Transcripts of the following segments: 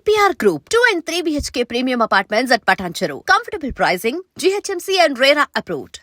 APR Group, 2 and 3 BHK premium apartments at Patancheru. Comfortable pricing, GHMC and RERA approved.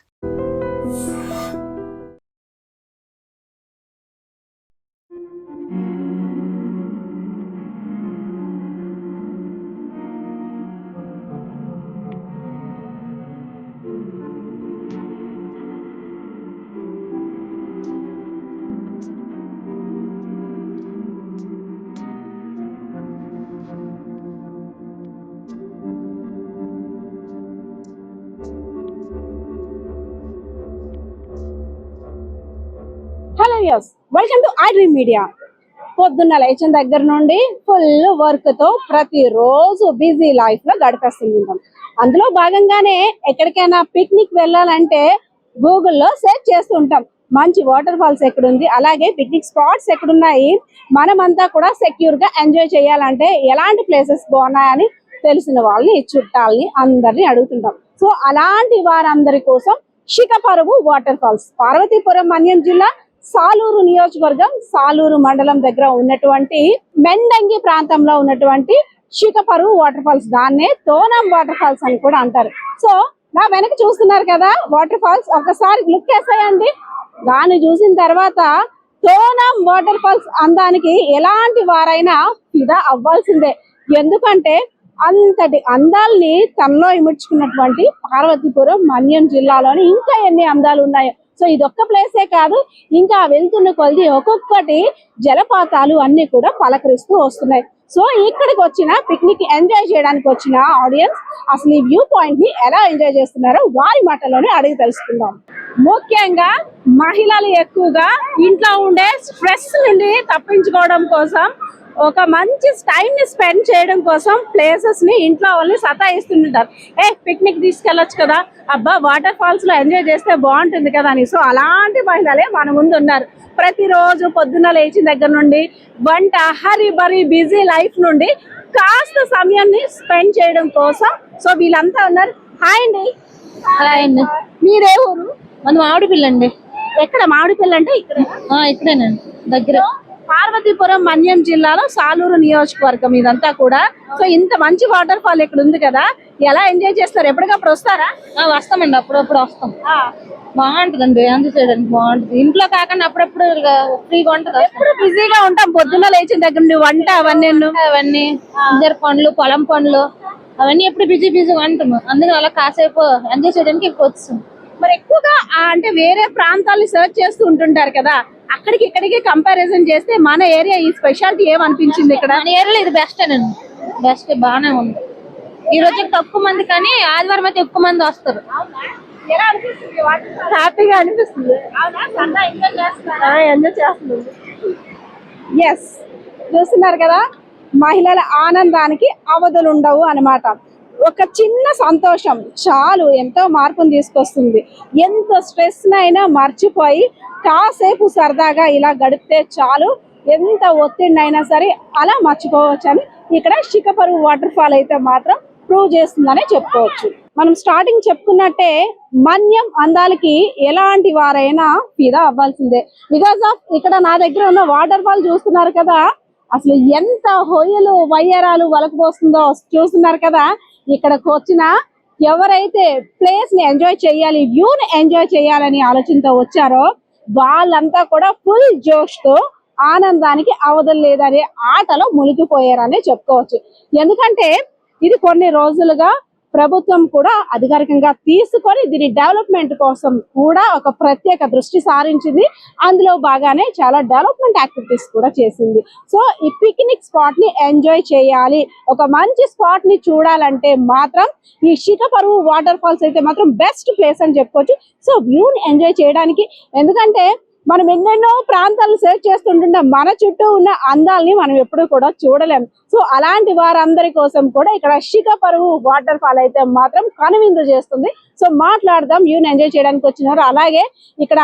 Hello yes welcome to I dream media. పొద్దున్న లేచిన దగ్గర నుండి full work తో ప్రతిరోజు busy life లో గడిపేస్తుంటాం. అందులో భాగంగానే ఎక్కడికైనా పిక్నిక్ వెళ్ళాలంటే గూగుల్లో సెర్చ్ చేస్తుంటాం. మంచి వాటర్ ఫాల్స్ ఎక్కడుంది, అలాగే పిక్నిక్ స్పాట్స్ ఎక్కడున్నాయి, మనమంతా కూడా సెక్యూర్ గా ఎంజాయ్ చేయాలంటే ఎలాంటి ప్లేసెస్ బాగున్నాయని తెలిసిన వాళ్ళని, చుట్టాలని అందరినీ అడుగుతుంటాం. సో అలాంటి వారందరి కోసం శిఖపరువు వాటర్ ఫాల్స్, పార్వతీపురం మన్యం జిల్లా సాలూరు నియోజకవర్గం సాలూరు మండలం దగ్గర ఉన్నటువంటి మెండంగి ప్రాంతంలో ఉన్నటువంటి శిఖపరువు వాటర్ ఫాల్స్, దాన్నే తోనం వాటర్ ఫాల్స్ అని కూడా అంటారు. సో నా వెనక చూస్తున్నారు కదా వాటర్ ఫాల్స్, ఒకసారి లుక్ వేసేయండి. దాన్ని చూసిన తర్వాత తోనం వాటర్ ఫాల్స్ అందానికి ఎలాంటి వారైనా ఫిదా అవ్వాల్సిందే. ఎందుకంటే అంతటి అందాల్ని తనలో ఇముడ్చుకున్నటువంటి పార్వతీపురం మన్యం జిల్లాలోని ఇంకా ఎన్ని అందాలు ఉన్నాయో. సో ఇదొక్క ప్లేసే కాదు, ఇంకా వెళ్తున్న కొద్ది ఒక్కొక్కటి జలపాతాలు అన్ని కూడా పలకరిస్తూ వస్తున్నాయి. సో ఇక్కడికి వచ్చిన పిక్నిక్ ఎంజాయ్ చేయడానికి వచ్చిన ఆడియన్స్ అసలు ఈ వ్యూ పాయింట్ ని ఎలా ఎంజాయ్ చేస్తున్నారో వారి మాటలోనే అడిగి తెలుసుకుందాం. ముఖ్యంగా మహిళలు ఎక్కువగా ఇంట్లో ఉండే స్ట్రెస్ నుండి తప్పించుకోవడం కోసం, ఒక మంచి టైం ని స్పెండ్ చేయడం కోసం ప్లేసెస్ ని ఇంట్లో వాళ్ళని సతాయిస్తుంటారు. పిక్నిక్ తీసుకెళ్ళొచ్చు కదా, అబ్బా వాటర్ ఫాల్స్ లో ఎంజాయ్ చేస్తే బాగుంటుంది కదా అని. సో అలాంటి మహిళలే మన ముందు ఉన్నారు. ప్రతిరోజు పొద్దున్న లేచిన దగ్గర నుండి వంట, హరి బరి బిజీ లైఫ్ నుండి కాస్త సమయాన్ని స్పెండ్ చేయడం కోసం సో వీళ్ళంతా ఉన్నారు. హాయ్ అండి. హాయ్ అండి. మీరే ఊరు? మన మామిడిపిల్ల అండి. ఎక్కడ మామిడిపిల్ల అంటే? ఇక్కడేనండి, దగ్గర. పార్వతీపురం మన్యం జిల్లాలో సాలూరు నియోజకవర్గం ఇదంతా కూడా. సో ఇంత మంచి వాటర్ ఫాల్ ఇక్కడ ఉంది కదా, ఎలా ఎంజాయ్ చేస్తారు? ఎప్పటికప్పుడు వస్తారా? వస్తామండి, అప్పుడప్పుడు వస్తాం. బాగుంటదండి, ఎంజాయ్ చేయడానికి బాగుంటది. ఇంట్లో కాకుండా అప్పుడప్పుడు ఫ్రీగా ఉంటది. ఎప్పుడు బిజీగా ఉంటాం, పొద్దున్న లేచిన దగ్గర నుండి వంట అవన్నీ ఇద్దరు పనులు, పొలం పనులు అవన్నీ ఎప్పుడు బిజీగా ఉంటాము. అందుకని అలా కాసేపు ఎంజాయ్ చేయడానికి ఎక్కువ వస్తాం. మరి ఎక్కువగా అంటే వేరే ప్రాంతాలని సర్చ్ చేస్తూ ఉంటుంటారు కదా, అక్కడికి ఇక్కడికి కంపారిజన్ చేస్తే మన ఏరియా ఈ స్పెషాలిటీ ఏమనిపించింది? ఇక్కడ మన ఏరియాలో ఇది బెస్ట్ అండి, బెస్ట్ బాగానే ఉంది. ఈ రోజు తక్కువ మంది కానీ ఆదివారం అయితే ఎక్కువ మంది వస్తారు. హ్యాపీగా అనిపిస్తుంది. ఎంజాయ్ చేస్తుంది. ఎస్, చూస్తున్నారు కదా, మహిళల ఆనందానికి అవధులు ఉండవు అన్నమాట. ఒక చిన్న సంతోషం చాలు ఎంతో మార్పును తీసుకొస్తుంది. ఎంత స్ట్రెస్ అయినా మర్చిపోయి కాసేపు సరదాగా ఇలా గడిపితే చాలు, ఎంత ఒత్తిడినైనా సరే అలా మర్చిపోవచ్చు అని ఇక్కడ శిఖపరువు వాటర్ ఫాల్ అయితే మాత్రం ప్రూవ్ చేస్తుందనే చెప్పుకోవచ్చు. మనం స్టార్టింగ్ చెప్పుకున్నట్టే మన్యం అందాలకి ఎలాంటి వారైనా ఫిదా అవ్వాల్సిందే. బికాస్ ఆఫ్ ఇక్కడ నా దగ్గర ఉన్న వాటర్ ఫాల్ చూస్తున్నారు కదా, అసలు ఎంత హొయ్యలు వయ్యరాలు వలకపోస్తుందో చూస్తున్నారు కదా. ఇక్కడికి వచ్చిన ఎవరైతే ప్లేస్ ని ఎంజాయ్ చేయాలి, వ్యూని ఎంజాయ్ చేయాలని ఆలోచనతో వచ్చారో వాళ్ళంతా కూడా ఫుల్ జోష్ తో ఆనందానికి అవధులు లేదనే ఆటలో మునిగిపోయారనే చెప్పుకోవచ్చు. ఎందుకంటే ఇది కొన్ని రోజులుగా ప్రభుత్వం కూడా అధికారికంగా తీసుకొని దీని డెవలప్మెంట్ కోసం కూడా ఒక ప్రత్యేక దృష్టి సారించింది. అందులో బాగానే చాలా డెవలప్మెంట్ యాక్టివిటీస్ కూడా చేసింది. సో ఈ పిక్నిక్ స్పాట్ ని ఎంజాయ్ చేయాలి, ఒక మంచి స్పాట్ ని చూడాలంటే మాత్రం ఈ శిఖపరువు వాటర్ ఫాల్స్ అయితే మాత్రం బెస్ట్ ప్లేస్ అని చెప్పుకోవచ్చు. సో వ్యూని ఎంజాయ్ చేయడానికి, ఎందుకంటే మనం ఎన్నెన్నో ప్రాంతాలను సెర్చ్ చేస్తుంటుంటాం, మన చుట్టూ ఉన్న అందాలని మనం ఎప్పుడూ కూడా చూడలేం. సో అలాంటి వారందరి కోసం కూడా ఇక్కడ శిఖపరువు వాటర్ ఫాల్ అయితే మాత్రం కనువిందు చేస్తుంది. సో మాట్లాడదాం వ్యూని ఎంజాయ్ చేయడానికి వచ్చినారు, అలాగే ఇక్కడ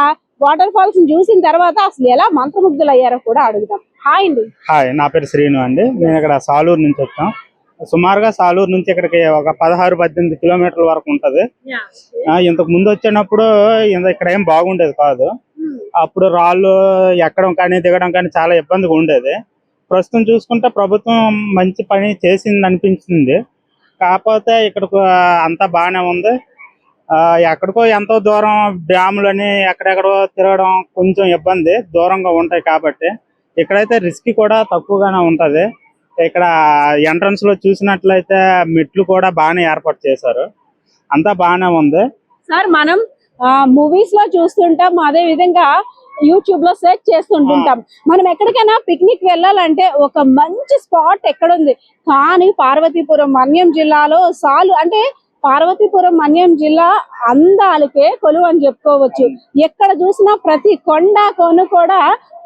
వాటర్ ఫాల్స్ చూసిన తర్వాత అసలు ఎలా మంత్రముగ్ధులు అయ్యారో కూడా అడుగుదాం. హాయ్ అండి. హాయ్, నా పేరు శ్రీను అండి. నేను ఇక్కడ సాలూరు నుంచి వచ్చాం. సుమారుగా సాలూరు నుంచి ఇక్కడికి ఒక 16-18 కిలోమీటర్ల వరకు ఉంటది. ఇంతకు ముందు వచ్చినప్పుడు ఇక్కడ ఏం బాగుండేది కాదు. అప్పుడు రాళ్ళు ఎక్కడం కానీ దిగడం కానీ చాలా ఇబ్బందిగా ఉండేది. ప్రస్తుతం చూసుకుంటే ప్రభుత్వం మంచి పని చేసింది అనిపించింది. కాకపోతే ఇక్కడకు అంతా బాగానే ఉంది. ఎక్కడికో ఎంతో దూరం డ్యాములని ఎక్కడెక్కడో తిరగడం కొంచెం ఇబ్బంది, దూరంగా ఉంటాయి కాబట్టి. ఇక్కడైతే రిస్క్ కూడా తక్కువగానే ఉంటది. ఇక్కడ ఎంట్రన్స్ లో చూసినట్లయితే మెట్లు కూడా బాగానే ఏర్పాటు చేశారు. అంతా బాగానే ఉంది. సార్ మనం మూవీస్ లో చూస్తుంటాం, అదే విధంగా యూట్యూబ్ లో సెర్చ్ చేస్తుంటుంటాం. మనం ఎక్కడికైనా పిక్నిక్ వెళ్ళాలంటే ఒక మంచి స్పాట్ ఎక్కడుంది, కానీ పార్వతీపురం మన్యం జిల్లాలో అంటే పార్వతీపురం మన్యం జిల్లా అందాలకే కొలువు అని చెప్పుకోవచ్చు. ఎక్కడ చూసినా ప్రతి కొండ కోను కూడా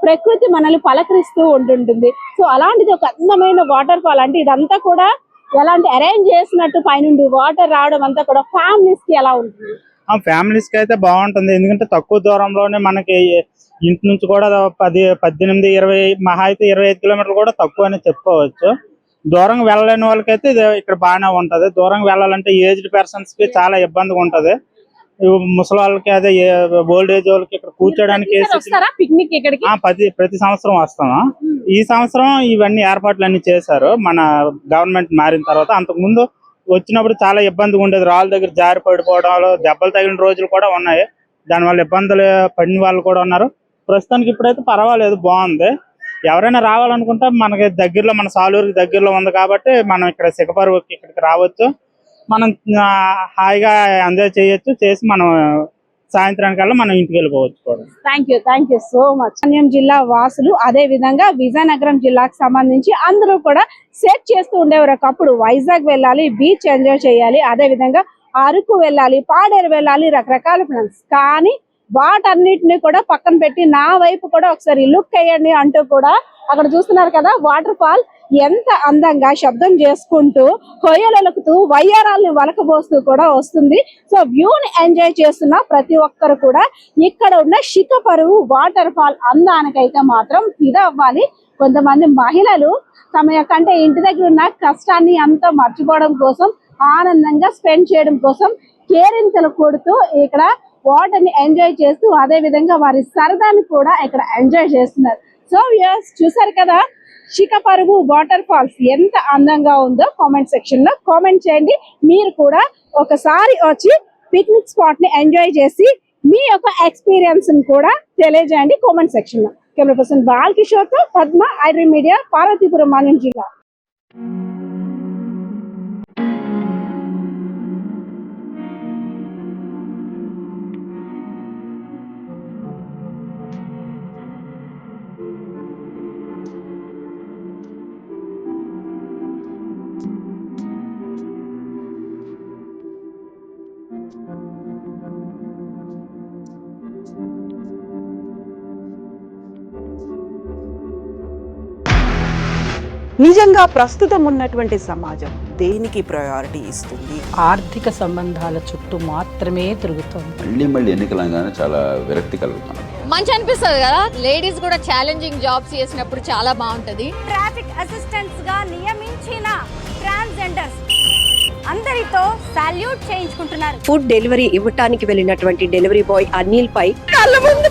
ప్రకృతి మనల్ని పలకరిస్తూ ఉంటుంటుంది. సో అలాంటిది ఒక అందమైన వాటర్ ఫాల్. అంటే ఇదంతా కూడా ఎలాంటి అరేంజ్ చేసినట్టు పైనుండి వాటర్ రావడం అంతా కూడా ఫ్యామిలీస్ కి ఎలా ఉంటుంది? ఫ్యామిలీస్ కి అయితే బాగుంటుంది. ఎందుకంటే తక్కువ దూరంలోనే మనకి ఇంటి నుంచి కూడా 10, 18, 20 మహా అయితే 25 కిలోమీటర్లు కూడా తక్కువ అని చెప్పుకోవచ్చు. దూరంగా వెళ్ళలేని వాళ్ళకైతే ఇది ఇక్కడ బాగానే ఉంటది. దూరంగా వెళ్ళాలంటే ఏజ్డ్ పర్సన్స్ కి చాలా ఇబ్బందిగా ఉంటది. ముసలి వాళ్ళకి అదే ఓల్డ్ ఏజ్ వాళ్ళకి ఇక్కడ కూర్చోడానికి పిక్నిక్ ఇక్కడికి ప్రతి సంవత్సరం వస్తాము. ఈ సంవత్సరం ఇవన్నీ ఏర్పాట్లు అన్ని చేశారు మన గవర్నమెంట్ మారిన తర్వాత. అంతకు ముందు వచ్చినప్పుడు చాలా ఇబ్బందిగా ఉండేది. రాళ్ళ దగ్గర జారి పడిపోవడం, దెబ్బలు తగిలిన రోజులు కూడా ఉన్నాయి. దానివల్ల ఇబ్బందులు పడిన వాళ్ళు కూడా ఉన్నారు. ప్రస్తుతానికి ఇప్పుడైతే పర్వాలేదు, బాగుంది. ఎవరైనా రావాలనుకుంటే మనకి దగ్గరలో, మన సాలూరుకి దగ్గరలో ఉంది కాబట్టి మనం ఇక్కడ సికపరువుకి ఇక్కడికి రావచ్చు. మనం హాయిగా ఎంజాయ్ చేయొచ్చు. చేసి మనం సాయంత్రానికల్లా మనం ఇంటికి వెళ్ళిపోవచ్చు కూడా. Thank you so much. Manyam జిల్లా వాసులు, అదే విధంగా విజయనగరం జిల్లాకు సంబంధించి అందరూ కూడా సెర్చ్ చేస్తూ ఉండేవారు. ఒకప్పుడు వైజాగ్ వెళ్ళాలి, బీచ్ ఎంజాయ్ చేయాలి, అదే విధంగా అరకు వెళ్ళాలి, పాడేరు వెళ్ళాలి, రకరకాల ప్లాన్స్. కానీ వాటన్నిటిని కూడా పక్కన పెట్టి నా వైపు కూడా ఒకసారి లుక్ అయ్యండి అంటూ కూడా అక్కడ చూస్తున్నారు కదా వాటర్ ఫాల్ ఎంత అందంగా శబ్దం చేసుకుంటూ కొయ్యలొలుకుతూ వయ్యారాల్ని వలకబోస్తూ కూడా వస్తుంది. సో వ్యూని ఎంజాయ్ చేస్తున్న ప్రతి ఒక్కరు కూడా ఇక్కడ ఉన్న శిఖపరువు వాటర్ ఫాల్ అందానికైతే మాత్రం ఇదవ్వాలి. కొంతమంది మహిళలు తమ యొక్క అంటే ఇంటి దగ్గర ఉన్న కష్టాన్ని అంతా మర్చిపోవడం కోసం, ఆనందంగా స్పెండ్ చేయడం కోసం కేరింతలు కొడుతూ ఇక్కడ వాటర్ ని ఎంజాయ్ చేస్తూ అదే విధంగా వారి సరదాని కూడా ఇక్కడ ఎంజాయ్ చేస్తున్నారు. సో వ్యూయర్స్ చూసారు కదా శిఖపరువు వాటర్ ఫాల్స్ ఎంత అందంగా ఉందో కామెంట్ సెక్షన్ లో కామెంట్ చేయండి. మీరు కూడా ఒకసారి వచ్చి పిక్నిక్ స్పాట్ ని ఎంజాయ్ చేసి మీ యొక్క ఎక్స్పీరియన్స్ ని కూడా తెలియజేయండి కామెంట్ సెక్షన్ లో. కెమెరా పర్సన్ బాలకిషోర్ తో పద్మ, ఐడ్రీమ్ మీడియా, పార్వతీపురం మన్యం జిల్లా. నిజంగా ప్రస్తుతం ఉన్నటువంటి సమాజం దేనికి ప్రయారిటీ ఇస్తుంది? ఆర్థిక సంబంధాల చుట్టూ మాత్రమే తిరుగుతోంది. మళ్ళీ ఎన్నికలంగానే చాలా విరక్తి కలుగుతున్నాం. మంచి అనిపిస్తుంది కదా, లేడీస్ కూడా ఛాలెంజింగ్ జాబ్స్ చేసినప్పుడు చాలా బాగుంటది. ట్రాఫిక్ అసిస్టెంట్స్ గా నియమించిన ట్రాన్స్జెండర్స్ అందరితో సాల్యూట్ చేయించుకుంటున్నారు. ఫుడ్ డెలివరీ ఇవ్వటానికి వెళ్ళినటువంటి డెలివరీ బాయ్ అనిల్ పై కళ్ళ ముందు